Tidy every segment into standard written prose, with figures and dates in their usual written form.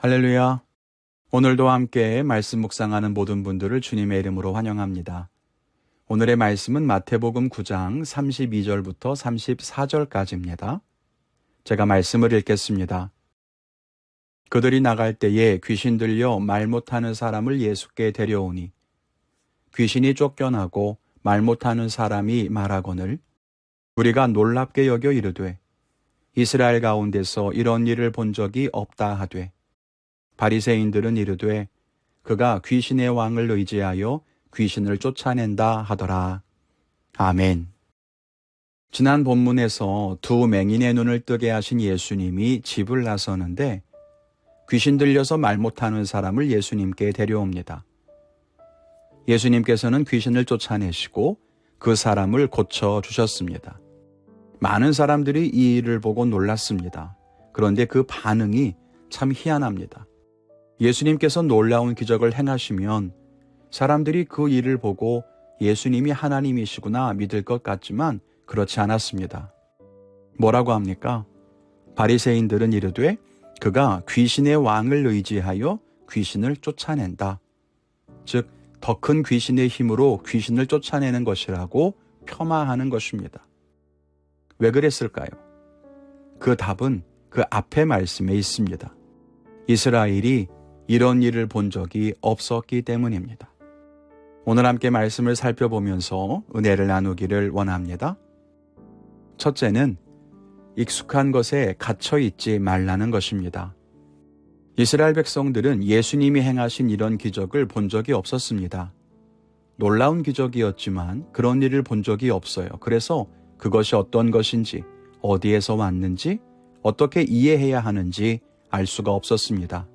할렐루야. 오늘도 함께 말씀 묵상하는 모든 분들을 주님의 이름으로 환영합니다. 오늘의 말씀은 마태복음 9장 32절부터 34절까지입니다. 제가 말씀을 읽겠습니다. 그들이 나갈 때에 귀신 들려 말 못하는 사람을 예수께 데려오니 귀신이 쫓겨나고 말 못하는 사람이 말하거늘 우리가 놀랍게 여겨 이르되 이스라엘 가운데서 이런 일을 본 적이 없다 하되 바리새인들은 이르되 그가 귀신의 왕을 의지하여 귀신을 쫓아낸다 하더라. 아멘. 지난 본문에서 두 맹인의 눈을 뜨게 하신 예수님이 집을 나서는데 귀신 들려서 말 못하는 사람을 예수님께 데려옵니다. 예수님께서는 귀신을 쫓아내시고 그 사람을 고쳐주셨습니다. 많은 사람들이 이 일을 보고 놀랐습니다. 그런데 그 반응이 참 희한합니다. 예수님께서 놀라운 기적을 행하시면 사람들이 그 일을 보고 예수님이 하나님이시구나 믿을 것 같지만 그렇지 않았습니다. 뭐라고 합니까? 바리새인들은 이르되 그가 귀신의 왕을 의지하여 귀신을 쫓아낸다. 즉, 더 큰 귀신의 힘으로 귀신을 쫓아내는 것이라고 폄하하는 것입니다. 왜 그랬을까요? 그 답은 그 앞의 말씀에 있습니다. 이스라엘이 이런 일을 본 적이 없었기 때문입니다. 오늘 함께 말씀을 살펴보면서 은혜를 나누기를 원합니다. 첫째는 익숙한 것에 갇혀 있지 말라는 것입니다. 이스라엘 백성들은 예수님이 행하신 이런 기적을 본 적이 없었습니다. 놀라운 기적이었지만 그런 일을 본 적이 없어요. 그래서 그것이 어떤 것인지, 어디에서 왔는지, 어떻게 이해해야 하는지 알 수가 없었습니다.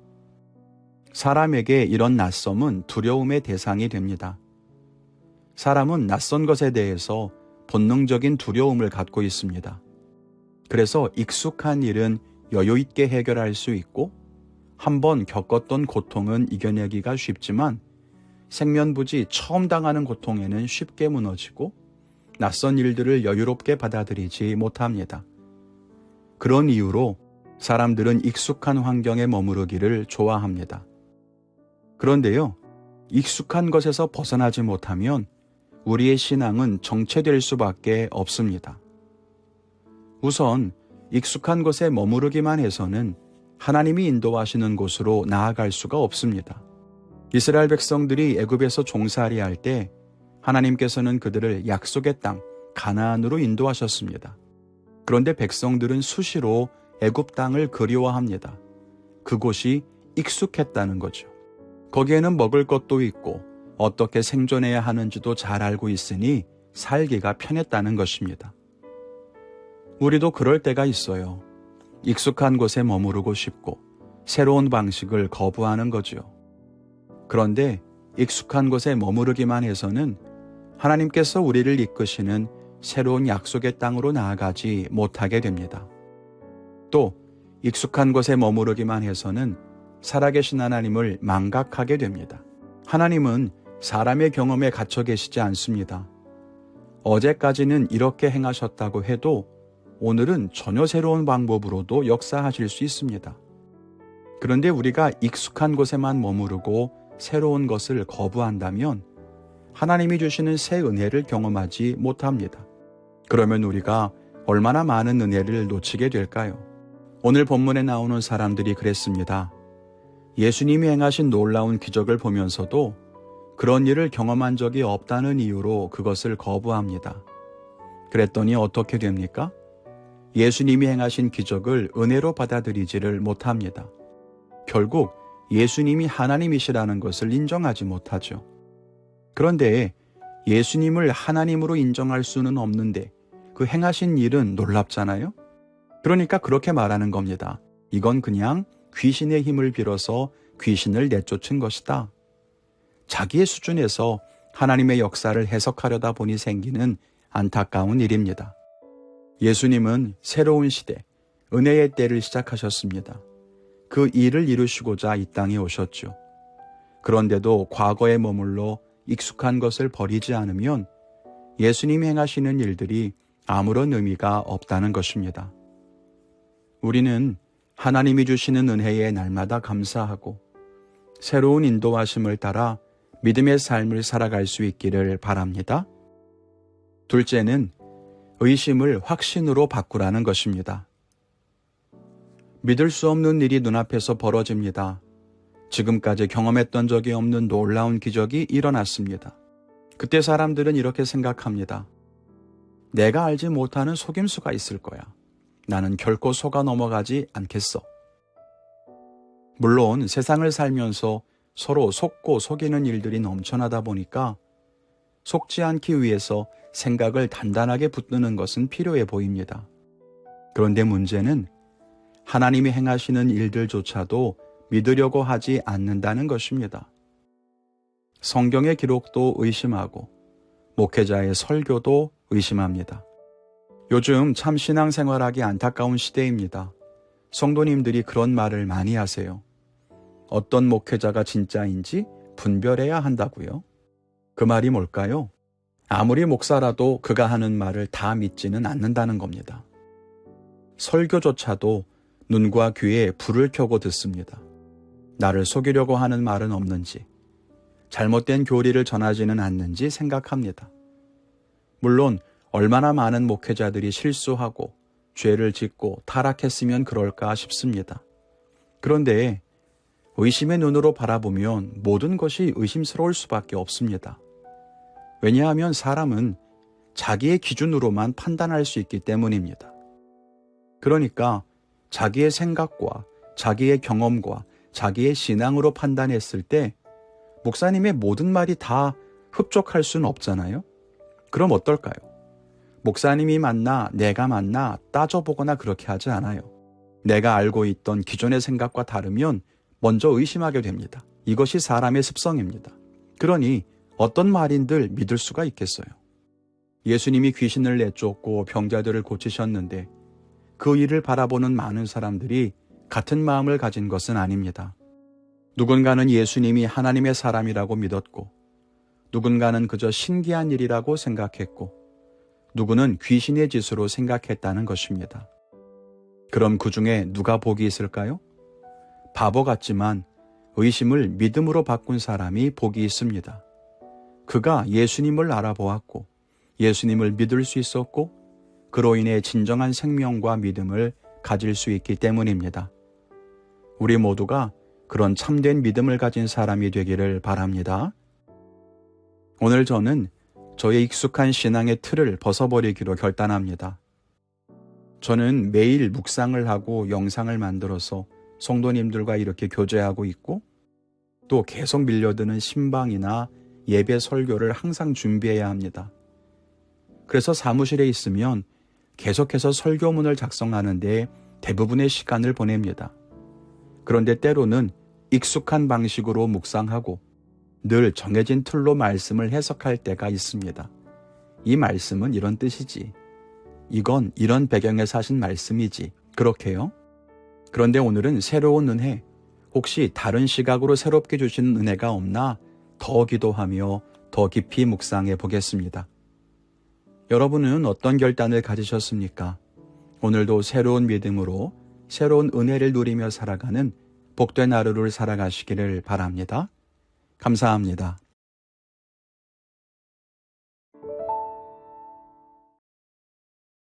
사람에게 이런 낯섦은 두려움의 대상이 됩니다. 사람은 낯선 것에 대해서 본능적인 두려움을 갖고 있습니다. 그래서 익숙한 일은 여유 있게 해결할 수 있고 한번 겪었던 고통은 이겨내기가 쉽지만 생면부지 처음 당하는 고통에는 쉽게 무너지고 낯선 일들을 여유롭게 받아들이지 못합니다. 그런 이유로 사람들은 익숙한 환경에 머무르기를 좋아합니다. 그런데요, 익숙한 것에서 벗어나지 못하면 우리의 신앙은 정체될 수밖에 없습니다. 우선 익숙한 곳에 머무르기만 해서는 하나님이 인도하시는 곳으로 나아갈 수가 없습니다. 이스라엘 백성들이 애굽에서 종살이할 때 하나님께서는 그들을 약속의 땅 가나안으로 인도하셨습니다. 그런데 백성들은 수시로 애굽 땅을 그리워합니다. 그곳이 익숙했다는 거죠. 거기에는 먹을 것도 있고 어떻게 생존해야 하는지도 잘 알고 있으니 살기가 편했다는 것입니다. 우리도 그럴 때가 있어요. 익숙한 곳에 머무르고 싶고 새로운 방식을 거부하는 거죠. 그런데 익숙한 곳에 머무르기만 해서는 하나님께서 우리를 이끄시는 새로운 약속의 땅으로 나아가지 못하게 됩니다. 또 익숙한 곳에 머무르기만 해서는 살아계신 하나님을 망각하게 됩니다. 하나님은 사람의 경험에 갇혀 계시지 않습니다. 어제까지는 이렇게 행하셨다고 해도 오늘은 전혀 새로운 방법으로도 역사하실 수 있습니다. 그런데 우리가 익숙한 곳에만 머무르고 새로운 것을 거부한다면 하나님이 주시는 새 은혜를 경험하지 못합니다. 그러면 우리가 얼마나 많은 은혜를 놓치게 될까요? 오늘 본문에 나오는 사람들이 그랬습니다. 예수님이 행하신 놀라운 기적을 보면서도 그런 일을 경험한 적이 없다는 이유로 그것을 거부합니다. 그랬더니 어떻게 됩니까? 예수님이 행하신 기적을 은혜로 받아들이지를 못합니다. 결국 예수님이 하나님이시라는 것을 인정하지 못하죠. 그런데 예수님을 하나님으로 인정할 수는 없는데 그 행하신 일은 놀랍잖아요? 그러니까 그렇게 말하는 겁니다. 이건 그냥 귀신의 힘을 빌어서 귀신을 내쫓은 것이다. 자기의 수준에서 하나님의 역사를 해석하려다 보니 생기는 안타까운 일입니다. 예수님은 새로운 시대, 은혜의 때를 시작하셨습니다. 그 일을 이루시고자 이 땅에 오셨죠. 그런데도 과거에 머물러 익숙한 것을 버리지 않으면 예수님이 행하시는 일들이 아무런 의미가 없다는 것입니다. 우리는 하나님이 주시는 은혜에 날마다 감사하고 새로운 인도하심을 따라 믿음의 삶을 살아갈 수 있기를 바랍니다. 둘째는 의심을 확신으로 바꾸라는 것입니다. 믿을 수 없는 일이 눈앞에서 벌어집니다. 지금까지 경험했던 적이 없는 놀라운 기적이 일어났습니다. 그때 사람들은 이렇게 생각합니다. 내가 알지 못하는 속임수가 있을 거야. 나는 결코 속아 넘어가지 않겠어. 물론 세상을 살면서 서로 속고 속이는 일들이 넘쳐나다 보니까 속지 않기 위해서 생각을 단단하게 붙드는 것은 필요해 보입니다. 그런데 문제는 하나님이 행하시는 일들조차도 믿으려고 하지 않는다는 것입니다. 성경의 기록도 의심하고 목회자의 설교도 의심합니다. 요즘 참 신앙생활하기 안타까운 시대입니다. 성도님들이 그런 말을 많이 하세요. 어떤 목회자가 진짜인지 분별해야 한다고요? 그 말이 뭘까요? 아무리 목사라도 그가 하는 말을 다 믿지는 않는다는 겁니다. 설교조차도 눈과 귀에 불을 켜고 듣습니다. 나를 속이려고 하는 말은 없는지, 잘못된 교리를 전하지는 않는지 생각합니다. 물론 얼마나 많은 목회자들이 실수하고 죄를 짓고 타락했으면 그럴까 싶습니다. 그런데 의심의 눈으로 바라보면 모든 것이 의심스러울 수밖에 없습니다. 왜냐하면 사람은 자기의 기준으로만 판단할 수 있기 때문입니다. 그러니까 자기의 생각과 자기의 경험과 자기의 신앙으로 판단했을 때 목사님의 모든 말이 다 흡족할 수는 없잖아요. 그럼 어떨까요? 목사님이 맞나 내가 맞나 따져보거나 그렇게 하지 않아요. 내가 알고 있던 기존의 생각과 다르면 먼저 의심하게 됩니다. 이것이 사람의 습성입니다. 그러니 어떤 말인들 믿을 수가 있겠어요. 예수님이 귀신을 내쫓고 병자들을 고치셨는데 그 일을 바라보는 많은 사람들이 같은 마음을 가진 것은 아닙니다. 누군가는 예수님이 하나님의 사람이라고 믿었고, 누군가는 그저 신기한 일이라고 생각했고, 누구는 귀신의 짓으로 생각했다는 것입니다. 그럼 그 중에 누가 복이 있을까요? 바보 같지만 의심을 믿음으로 바꾼 사람이 복이 있습니다. 그가 예수님을 알아보았고, 예수님을 믿을 수 있었고, 그로 인해 진정한 생명과 믿음을 가질 수 있기 때문입니다. 우리 모두가 그런 참된 믿음을 가진 사람이 되기를 바랍니다. 오늘 저는 저의 익숙한 신앙의 틀을 벗어버리기로 결단합니다. 저는 매일 묵상을 하고 영상을 만들어서 성도님들과 이렇게 교제하고 있고, 또 계속 밀려드는 신방이나 예배 설교를 항상 준비해야 합니다. 그래서 사무실에 있으면 계속해서 설교문을 작성하는 데 대부분의 시간을 보냅니다. 그런데 때로는 익숙한 방식으로 묵상하고 늘 정해진 틀로 말씀을 해석할 때가 있습니다. 이 말씀은 이런 뜻이지. 이건 이런 배경에서 하신 말씀이지. 그렇게요? 그런데 오늘은 새로운 은혜, 혹시 다른 시각으로 새롭게 주시는 은혜가 없나 더 기도하며 더 깊이 묵상해 보겠습니다. 여러분은 어떤 결단을 가지셨습니까? 오늘도 새로운 믿음으로 새로운 은혜를 누리며 살아가는 복된 하루를 살아가시기를 바랍니다. 감사합니다.